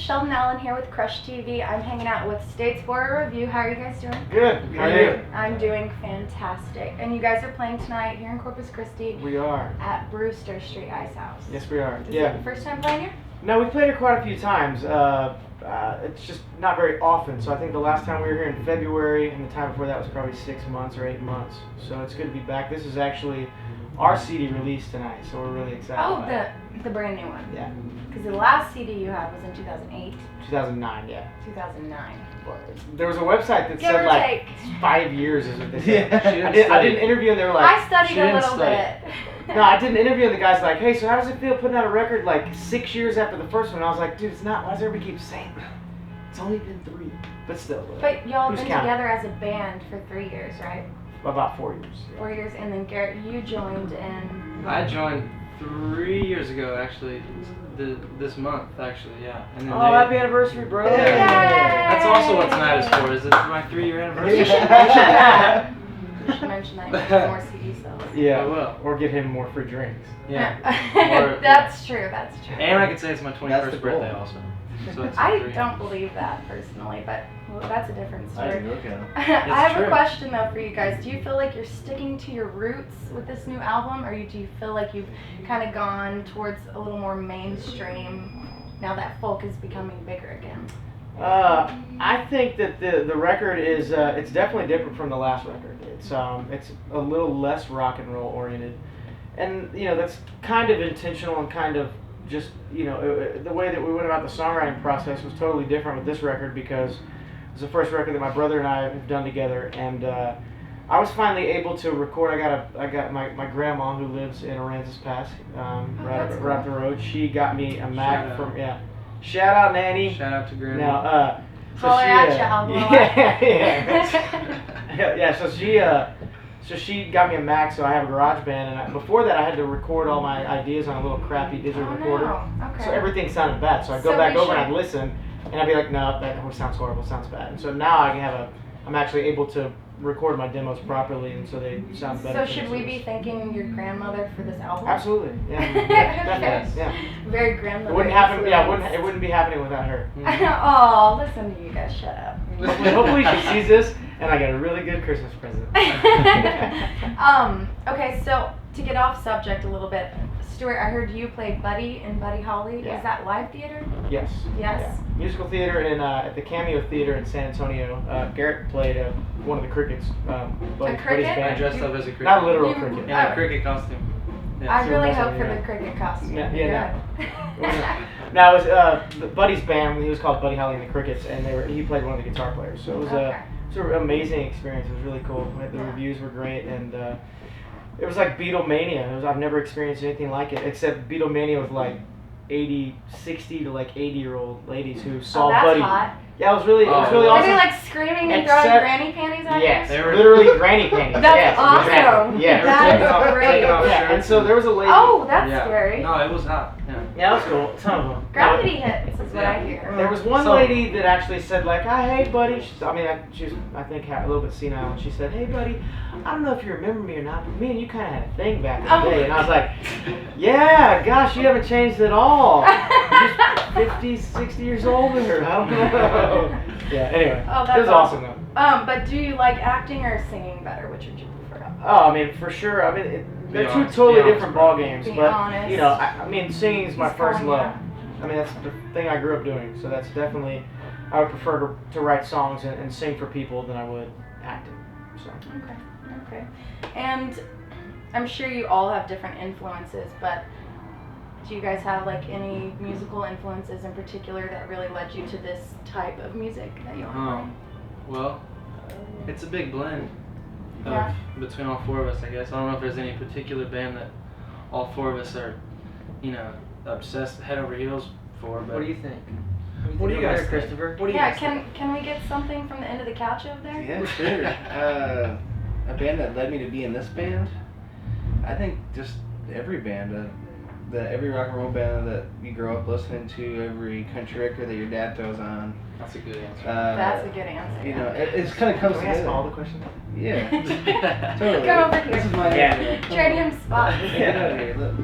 Sheldon Allen here with Crush TV. I'm hanging out with Statesboro Revue. How are you guys doing? Good. How are you? I'm doing fantastic. And you guys are playing tonight here in Corpus Christi. We are. At Brewster Street Ice House. Yes, we are. Is it the first time playing here? No, we've played here quite a few times. It's just not very often. So I think the last time we were here in February, and the time before that was probably 6 months or 8 months. So it's good to be back. This is actually our CD release tonight, so we're really excited. Oh, about the brand new one. Yeah. Because the last CD you had was in 2008. 2009, yeah. 2009. There was a website that Give said or like take. 5 years is what they said. Yeah. I did an interview and they were like, I studied a little bit. No, I did an interview and the guy's like, hey, so how does it feel putting out a record like 6 years after the first one? And I was like, dude, it's not. Why does everybody keep saying that? It's only been 3. But still. But y'all have who's been counting? together as a band for 3 years, right? About 4 years. Yeah. 4 years, and then Garrett, you joined in. I joined 3 years ago, actually. This month, actually, yeah. And then Oh, happy anniversary, bro! Yay! That's also what tonight is for. Is it my 3-year anniversary? You should mention that. You should mention that. You get more CD sales. Yeah, I will. or get him more free drinks. Yeah. That's true. That's true. And I could say it's my 21st That's the goal. birthday also. So it's I 3. don't believe that personally, but well, that's a different story. I look at him. I have true. a question though for you guys. Do you feel like you're sticking to your roots with this new album, or do you feel like you've kind of gone towards a little more mainstream now that folk is becoming bigger again? I think that the record is it's definitely different from the last record. It's a little less rock and roll oriented, and that's kind of intentional and kind of just the way that we went about the songwriting process was totally different with this record because it was the first record that my brother and I have done together, and I was finally able to record. I got my grandma who lives in Aransas Pass, right up the road. She got me a Mac from Shout out Nanny. Shout out to Grandma. Now, Holler at ya, yeah. So she got me a Mac, so I have a GarageBand, and before that I had to record all my ideas on a little crappy digital recorder. No. Okay. So everything sounded bad. So I'd go back over and I'd listen, and I'd be like, no, that sounds horrible, sounds bad. And so now I'm actually able to record my demos properly, and so they sound better. So should we be thanking your grandmother for this album? Absolutely, yeah. Okay. Definitely, yeah. Very grandmother. It wouldn't happen. Yeah, it wouldn't be happening without her. Oh, listen to you guys. Shut up. Hopefully she sees this, and I get a really good Christmas present. Okay, so to get off subject a little bit, Stuart, I heard you played Buddy in Buddy Holly. Yeah. Is that live theater? Yes. Yes. Yeah. Musical theater at the Cameo Theater in San Antonio. Garrett played one of the crickets. Buddy's cricket? I band. dressed up as a cricket. Not a literal You- cricket. In a cricket costume. Yeah. I really that's hope what for we the got. cricket costume. Yeah, Go ahead. No, it was Buddy's band. He was called Buddy Holly and the Crickets, and he played one of the guitar players. So it was Okay. it's an amazing experience. It was really cool. The reviews were great, and it was like Beatlemania. I've never experienced anything like it, except Beatlemania with like 60 to like 80-year-old ladies who saw that's Buddy. hot. Yeah, it was really Were awesome. they like screaming and throwing Except- granny panties at Yes, you? They were- literally granny panties. That's yes, awesome. Exactly. Yeah. That is great. Taking off Yeah, shirts. and so there was a lady. Oh, that's Yeah. scary. No, it was hot. Yeah. Yeah, that was cool. Some of them. Gravity hits is what I hear. There was one So- lady that actually said like, hey buddy, she was I think a little bit senile, and she said, hey buddy, I don't know if you remember me or not, but me and you kind of had a thing back in the day. And I was like, yeah, gosh, you haven't changed at all. You're just 50, 60 years older. I don't know. Yeah, anyway, Oh, it that's was awesome though. But do you like acting or singing better? Which would you prefer? Oh, I mean, for sure. I mean, they're Be two honest, totally be honest, different bro. ball games, Be but honest. I mean, singing is my He's first fine, love. yeah. I mean, that's the thing I grew up doing. So that's definitely, I would prefer to write songs and sing for people than I would acting. So. Okay. And I'm sure you all have different influences, but do you guys have like any musical influences in particular that really led you to this type of music that you want Well, it's a big blend of, Yeah. between all 4 of us, I guess. I don't know if there's any particular band that all 4 of us are, obsessed head over heels for. But What do you think? What do you guys think? Christopher? What do you Yeah, guys think? can we get something from the end of the couch over there? Yeah, sure. A band that led me to be in this band, I think just every band, every rock and roll band that you grow up listening to, every country record that your dad throws on. That's a good answer. That's a good answer. It kind of comes Can we ask together. all the questions? Yeah, totally. Come over here. This is my Yeah. Trade him spots. Get out of here. Look.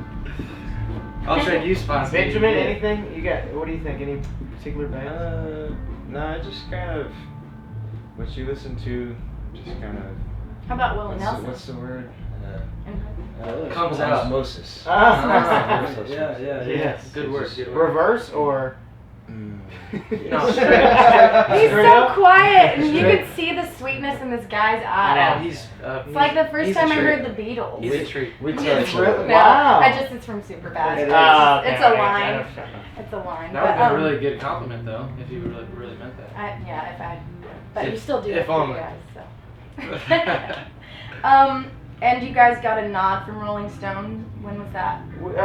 I'll trade you spots. Benjamin, Yeah. anything? You got? What do you think? Any particular bands? No, just kind of what you listen to. Just kind of. How about Willie Nelson? What's the word? Comes out. Osmosis. Ah, Osmosis. yeah. Yes. Good word. Good word. Reverse or? No, He's Straight so up? quiet, and you Straight. could see the sweetness in this guy's Oh, eyes. he's. It's like the first he's a time I treat. heard the Beatles. He's a treat. We tell each Really? other. No, Wow. it's from Superbad. It is. It's a line. It's a line. That would But, have been a really good compliment, though, if you really meant that. yeah, if I. But you If- still do if it for only. you guys, so. And you guys got a nod from Rolling Stone. When was that? It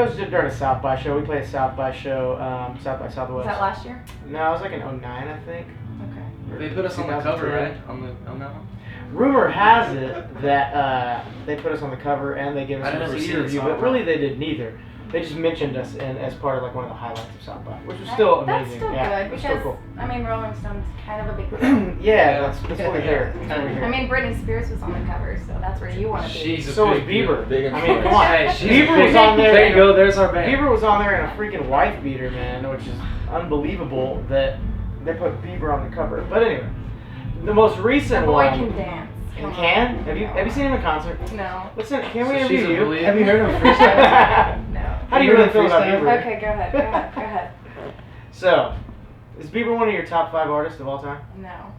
was just during a South by show. We played a South by show, South by Was Southwest. that last year? No, it was like in 09, I think. Okay. Or They put us on the cover, 2010. right? On that one. Rumor has it that they put us on the cover and they gave us I a didn't see receipt the review, song. but really they did neither. They just mentioned us as part of like one of the highlights of South by, which was still amazing. That's still yeah, good it was because still I mean Rolling Stone's kind of a big deal. cool. yeah, that's what we're here. That's what we're here. I mean Britney Spears was on the cover, so that's where you want to be. She's a so was big deal. Bieber. Big I mean, come on. Hey, she's Bieber big. was on there. There you go. There's our band. Bieber was on there in a freaking wife beater, man, which is unbelievable that they put Bieber on the cover. But anyway, the most The recent boy one. can dance. And Come can? on. Have you seen him in concert? No. Listen, can we So she's interview a you? believer. Have you heard of freestyle? No. How do you You really heard feel about freestyle? Bieber? Okay, go ahead. Go ahead. Go ahead. So, is Bieber one of your top 5 artists of all time? No.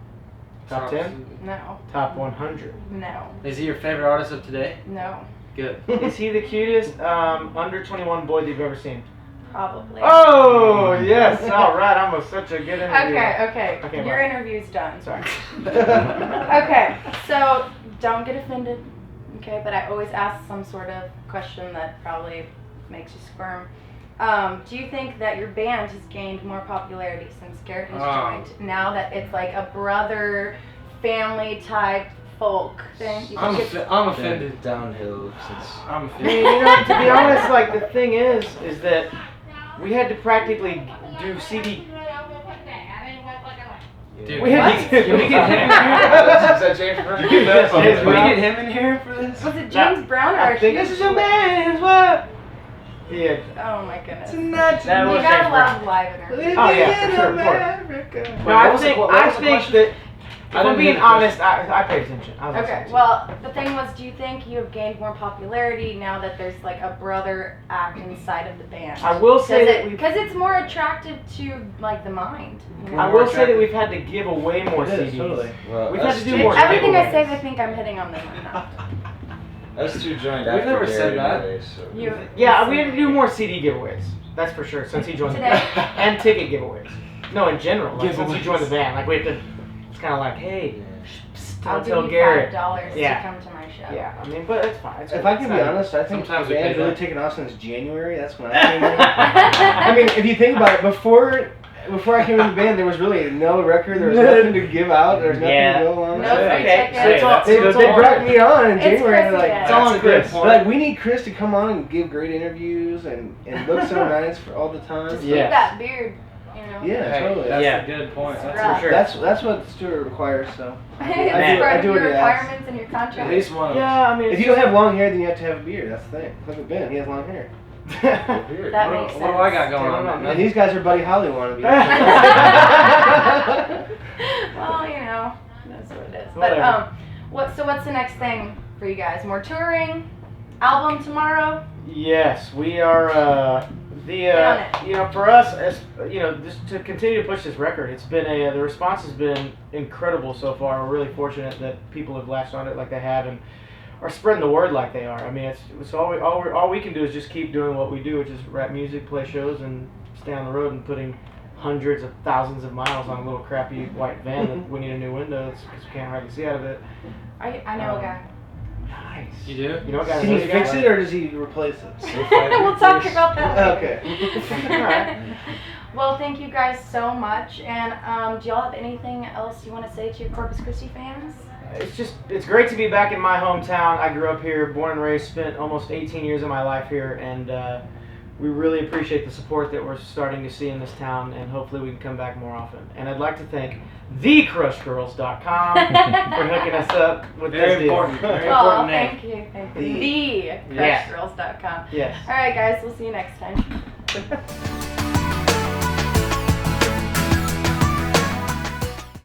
Top 10? No. Top 100? No. Is he your favorite artist of today? No. Good. Is he the cutest under 21 boy that you've ever seen? Probably. Oh, yes. All right. I'm such a good interviewer. Okay. Okay, Your bye. interview's done. Sorry. Okay. So don't get offended. Okay, but I always ask some sort of question that probably makes you squirm. Do you think that your band has gained more popularity since Garrett has joined? Now that it's like a brother, family type folk thing. You I'm, think it's- I'm offended. Downhill since. I'm I mean, offended. to be honest, like, the thing is that we had to practically do CD. Dude, We had what? to. Can we get him? Is that James Brown? Yes, Can James we Brown. get him in here for this? Was it James Brown or I think this is a man's world. Yeah. Oh my goodness. That You was James gotta Brown. love live interviews. Oh yeah, for sure, of course. Wait, No, what I was the think qu- what I was the think question? that if I I'm didn't being hear the honest, I paid attention. I was Okay, listening. well, the thing was, do you think you have gained more popularity now that there's like a brother act inside of the band? I will say that we've Because it's more attractive to like the mind. You know? I will say that we've had to give away more It is, CDs. totally. Well, We've had us to do two- more Everything I giveaways. say, they think I'm hitting on them. I'm not. Us two joined We've after never Gary said that. anyway, so. You, Yeah, we had to do more CD giveaways. That's for sure. Since he joined the Today? band, and ticket giveaways. No, in general, like, since he Giveaways. joined the band, like we have to. It's kind of like, hey, Yeah. psst, I'll don't give tell you Garrett. $5 Yeah. to come to my show. Yeah, I mean, but it's fine. It's If good. I can be It's not- honest, I think Sometimes the we pay band's really that. taken off since January. That's when I came in. I mean, if you think about it, before I came in the band, there was really no record. There was nothing to give out. There was nothing Yeah. to go on. No So free Okay, tickets. so it's all, That's They, good. they brought me on in It's January. And they're Christi like, Day. It's all on That's a good Chris. point. like, we need Chris to come on and give great interviews and look so nice for all the time. Just Yeah. keep that beard, you know. Yeah, Hey, totally. that's Yeah. a good point. It's That's rough. for sure. That's what Stuart requires. So It's Man, part I of do your what he asks. requirements and your At contract. least one of us. Yeah, I mean, if you don't have long hair, then you have to have a beard. That's the thing. Look at Ben. He has long hair. Weird. That What, makes what do I got sense. going on? Yeah. And these guys are Buddy Holly wannabes. Well, you know, that's what it is. Whatever. But what's the next thing for you guys? More touring? Album tomorrow? Yes, we are. Get on it. You know, for us, as you know, just to continue to push this record, it's been the response has been incredible so far. We're really fortunate that people have latched on it like they have and are spreading the word like they are. I mean, it's all we can do is just keep doing what we do, which is rap music, play shows, and stay on the road and putting hundreds of thousands of miles on a little crappy white van that we need a new window because we can't hardly see out of it. I know a guy. Nice. You do? You know what, guys? Can he fix it or does he replace it? We'll talk about that later. Okay. Alright. Well, thank you guys so much. And do y'all have anything else you want to say to your Corpus Christi fans? It's great to be back in my hometown. I grew up here, born and raised, spent almost 18 years of my life here, and we really appreciate the support that we're starting to see in this town, and hopefully we can come back more often. And I'd like to thank thecrushgirls.com for hooking us up with Very this deal. important. Very Oh, important name. thank you. Yeah. TheCrushGirls.com. Yes. All right, guys. We'll see you next time.